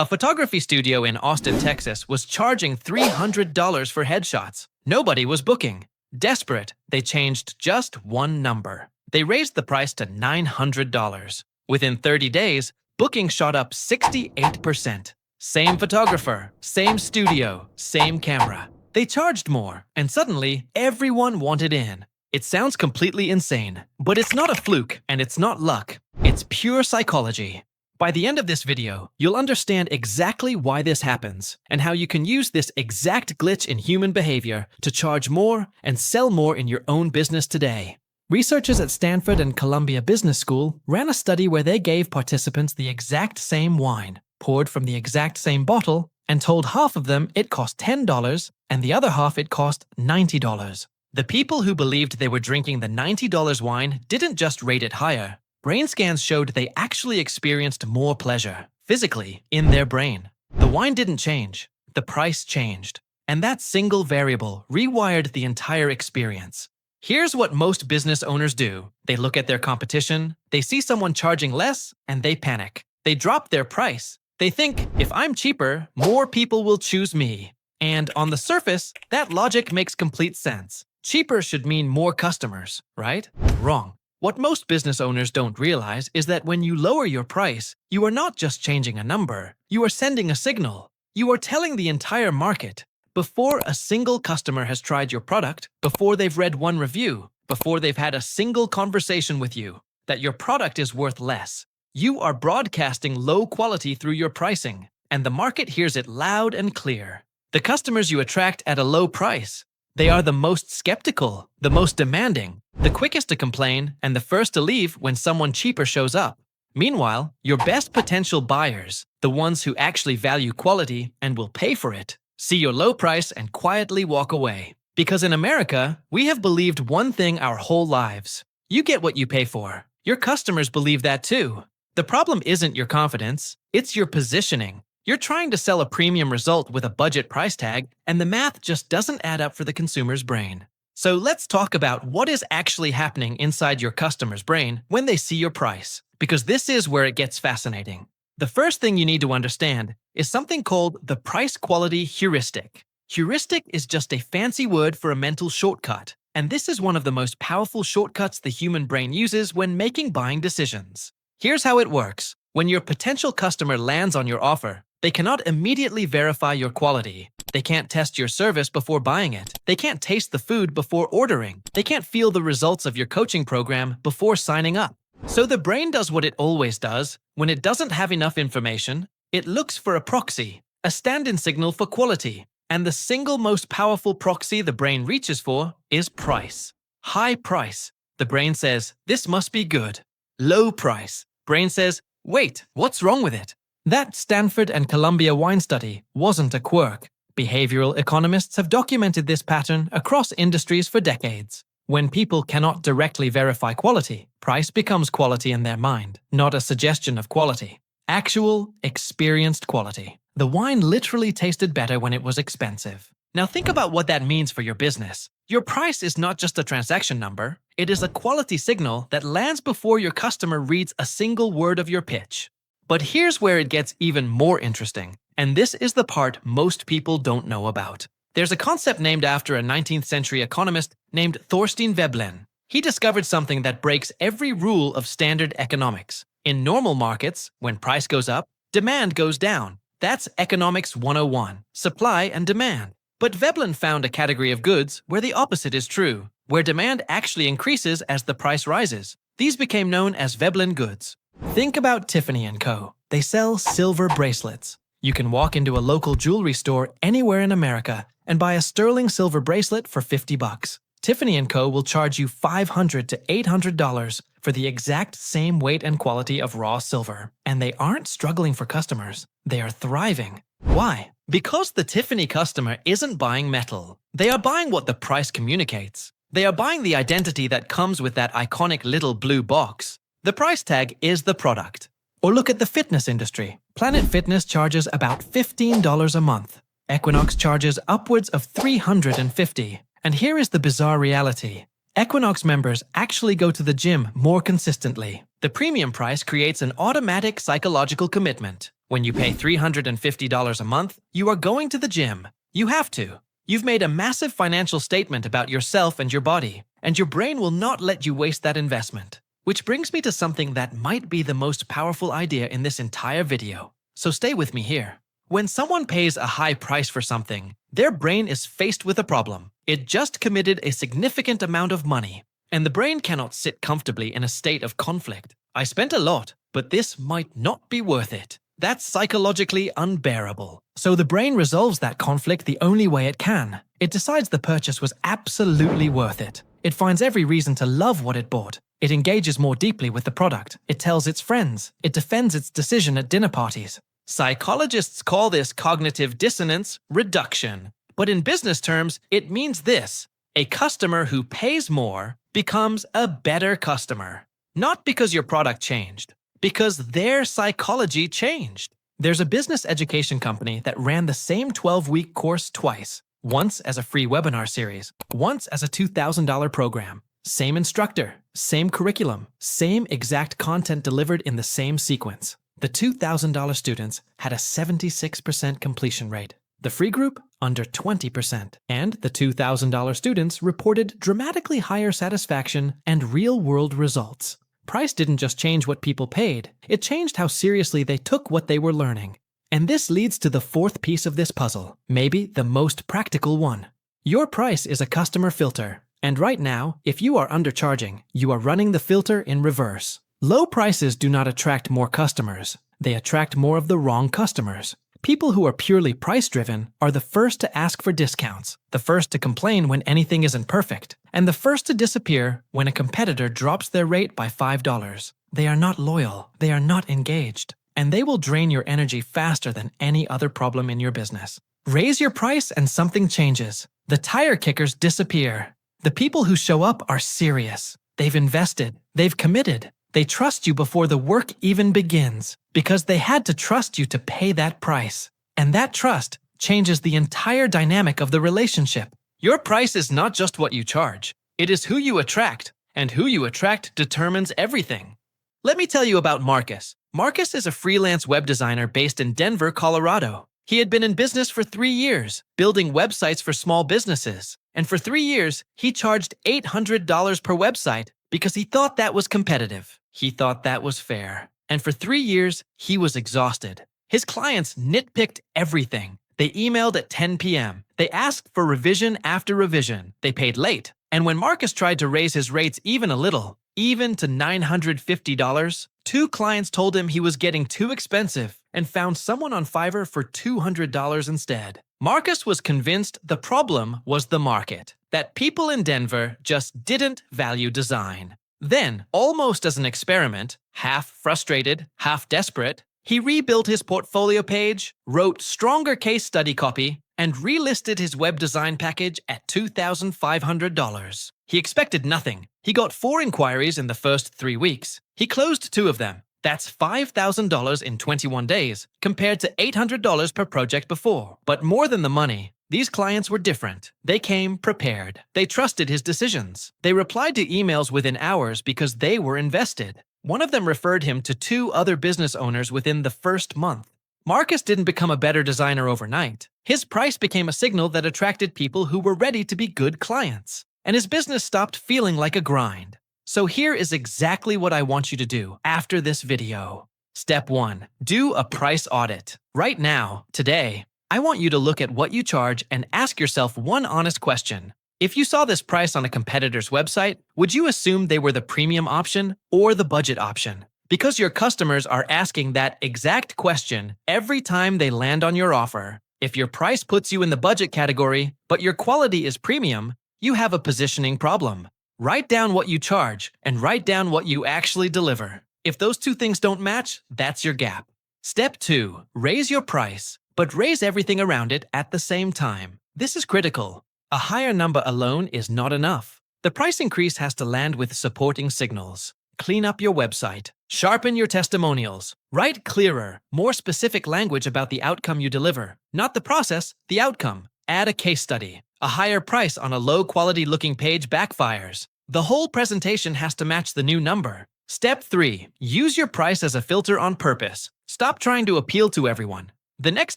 A photography studio in Austin, Texas was charging $300 for headshots. Nobody was booking. Desperate, they changed just one number. They raised the price to $900. Within 30 days, bookings shot up 68%. Same photographer, same studio, same camera. They charged more, and suddenly, everyone wanted in. It sounds completely insane, but it's not a fluke and it's not luck. It's pure psychology. By the end of this video, you'll understand exactly why this happens and how you can use this exact glitch in human behavior to charge more and sell more in your own business today. Researchers at Stanford and Columbia Business School ran a study where they gave participants the exact same wine, poured from the exact same bottle, and told half of them it cost $10 and the other half it cost $90. The people who believed they were drinking the $90 wine didn't just rate it higher. Brain scans showed they actually experienced more pleasure, physically, in their brain. The wine didn't change, the price changed. And that single variable rewired the entire experience. Here's what most business owners do. They look at their competition, they see someone charging less, and they panic. They drop their price. They think, if I'm cheaper, more people will choose me. And on the surface, that logic makes complete sense. Cheaper should mean more customers, right? Wrong. What most business owners don't realize is that when you lower your price, you are not just changing a number, you are sending a signal. You are telling the entire market, before a single customer has tried your product, before they've read one review, before they've had a single conversation with you, that your product is worth less. You are broadcasting low quality through your pricing, and the market hears it loud and clear. The customers you attract at a low price, they are the most skeptical, the most demanding, the quickest to complain, and the first to leave when someone cheaper shows up. Meanwhile, your best potential buyers, the ones who actually value quality and will pay for it, see your low price and quietly walk away. Because in America, we have believed one thing our whole lives. You get what you pay for. Your customers believe that too. The problem isn't your confidence, it's your positioning. You're trying to sell a premium result with a budget price tag, and the math just doesn't add up for the consumer's brain. So let's talk about what is actually happening inside your customer's brain when they see your price, because this is where it gets fascinating. The first thing you need to understand is something called the price-quality heuristic. Heuristic is just a fancy word for a mental shortcut, and this is one of the most powerful shortcuts the human brain uses when making buying decisions. Here's how it works. When your potential customer lands on your offer, they cannot immediately verify your quality. They can't test your service before buying it. They can't taste the food before ordering. They can't feel the results of your coaching program before signing up. So the brain does what it always does. When it doesn't have enough information, it looks for a proxy, a stand-in signal for quality. And the single most powerful proxy the brain reaches for is price. High price. The brain says, this must be good. Low price. Brain says, wait, what's wrong with it? That Stanford and Columbia wine study wasn't a quirk. Behavioral economists have documented this pattern across industries for decades. When people cannot directly verify quality, price becomes quality in their mind, not a suggestion of quality. Actual, experienced quality. The wine literally tasted better when it was expensive. Now think about what that means for your business. Your price is not just a transaction number, it is a quality signal that lands before your customer reads a single word of your pitch. But here's where it gets even more interesting, and this is the part most people don't know about. There's a concept named after a 19th century economist named Thorstein Veblen. He discovered something that breaks every rule of standard economics. In normal markets, when price goes up, demand goes down. That's economics 101, supply and demand. But Veblen found a category of goods where the opposite is true, where demand actually increases as the price rises. These became known as Veblen goods. Think about Tiffany & Co. They sell silver bracelets. You can walk into a local jewelry store anywhere in America and buy a sterling silver bracelet for $50. Tiffany & Co. will charge you $500 to $800 for the exact same weight and quality of raw silver. And they aren't struggling for customers. They are thriving. Why? Because the Tiffany customer isn't buying metal. They are buying what the price communicates. They are buying the identity that comes with that iconic little blue box. The price tag is the product. Or look at the fitness industry. Planet Fitness charges about $15 a month. Equinox charges upwards of $350. And here is the bizarre reality. Equinox members actually go to the gym more consistently. The premium price creates an automatic psychological commitment. When you pay $350 a month, you are going to the gym. You have to. You've made a massive financial statement about yourself and your body, and your brain will not let you waste that investment. Which brings me to something that might be the most powerful idea in this entire video. So stay with me here. When someone pays a high price for something, their brain is faced with a problem. It just committed a significant amount of money, and the brain cannot sit comfortably in a state of conflict. I spent a lot, but this might not be worth it. That's psychologically unbearable. So the brain resolves that conflict the only way it can. It decides the purchase was absolutely worth it. It finds every reason to love what it bought. It engages more deeply with the product. It tells its friends. It defends its decision at dinner parties. Psychologists call this cognitive dissonance reduction. But in business terms, it means this: a customer who pays more becomes a better customer. Not because your product changed, because their psychology changed. There's a business education company that ran the same 12-week course twice. Once as a free webinar series, once as a $2,000 program. Same instructor, same curriculum, same exact content delivered in the same sequence. The $2,000 students had a 76% completion rate. The free group, under 20%. And the $2,000 students reported dramatically higher satisfaction and real-world results. Price didn't just change what people paid, it changed how seriously they took what they were learning. And this leads to the fourth piece of this puzzle, maybe the most practical one. Your price is a customer filter. And right now, if you are undercharging, you are running the filter in reverse. Low prices do not attract more customers. They attract more of the wrong customers. People who are purely price-driven are the first to ask for discounts, the first to complain when anything isn't perfect, and the first to disappear when a competitor drops their rate by $5. They are not loyal. They are not engaged. And they will drain your energy faster than any other problem in your business. Raise your price and something changes. The tire kickers disappear. The people who show up are serious. They've invested. They've committed. They trust you before the work even begins, because they had to trust you to pay that price. And that trust changes the entire dynamic of the relationship. Your price is not just what you charge. It is who you attract, and who you attract determines everything. Let me tell you about Marcus. Marcus is a freelance web designer based in Denver, Colorado. He had been in business for 3 years, building websites for small businesses. And for 3 years, he charged $800 per website because he thought that was competitive. He thought that was fair. And for 3 years, he was exhausted. His clients nitpicked everything. They emailed at 10 p.m. They asked for revision after revision. They paid late. And when Marcus tried to raise his rates even a little, even to $950, 2 clients told him he was getting too expensive and found someone on Fiverr for $200 instead. Marcus was convinced the problem was the market, that people in Denver just didn't value design. Then, almost as an experiment, half frustrated, half desperate, he rebuilt his portfolio page, wrote stronger case study copy, and relisted his web design package at $2,500. He expected nothing. He got 4 inquiries in the first 3 weeks. He closed 2 of them. That's $5,000 in 21 days, compared to $800 per project before. But more than the money, these clients were different. They came prepared. They trusted his decisions. They replied to emails within hours because they were invested. One of them referred him to 2 other business owners within the first month. Marcus didn't become a better designer overnight. His price became a signal that attracted people who were ready to be good clients. And his business stopped feeling like a grind. So here is exactly what I want you to do after this video. Step 1. Do a price audit. Right now, today, I want you to look at what you charge and ask yourself one honest question. If you saw this price on a competitor's website, would you assume they were the premium option or the budget option? Because your customers are asking that exact question every time they land on your offer. If your price puts you in the budget category, but your quality is premium, you have a positioning problem. Write down what you charge and write down what you actually deliver. If those 2 things don't match, that's your gap. Step 2. Raise your price, but raise everything around it at the same time. This is critical. A higher number alone is not enough. The price increase has to land with supporting signals. Clean up your website. Sharpen your testimonials. Write clearer, more specific language about the outcome you deliver. Not the process, the outcome. Add a case study. A higher price on a low-quality looking page backfires. The whole presentation has to match the new number. Step 3. Use your price as a filter on purpose. Stop trying to appeal to everyone. The next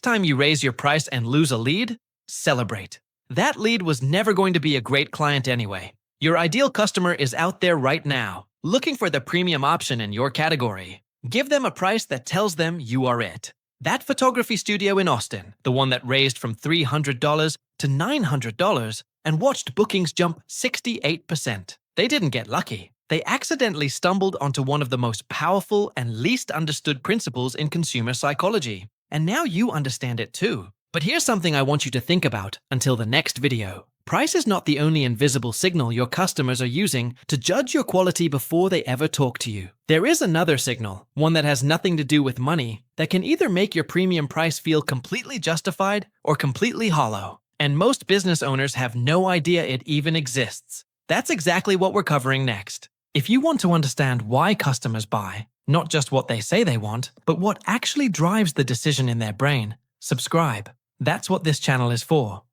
time you raise your price and lose a lead, celebrate. That lead was never going to be a great client anyway. Your ideal customer is out there right now, looking for the premium option in your category. Give them a price that tells them you are it. That photography studio in Austin, the one that raised from $300 to $900 and watched bookings jump 68%. They didn't get lucky. They accidentally stumbled onto one of the most powerful and least understood principles in consumer psychology. And now you understand it too. But here's something I want you to think about until the next video. Price is not the only invisible signal your customers are using to judge your quality before they ever talk to you. There is another signal, one that has nothing to do with money, that can either make your premium price feel completely justified or completely hollow. And most business owners have no idea it even exists. That's exactly what we're covering next. If you want to understand why customers buy, not just what they say they want, but what actually drives the decision in their brain, subscribe. That's what this channel is for.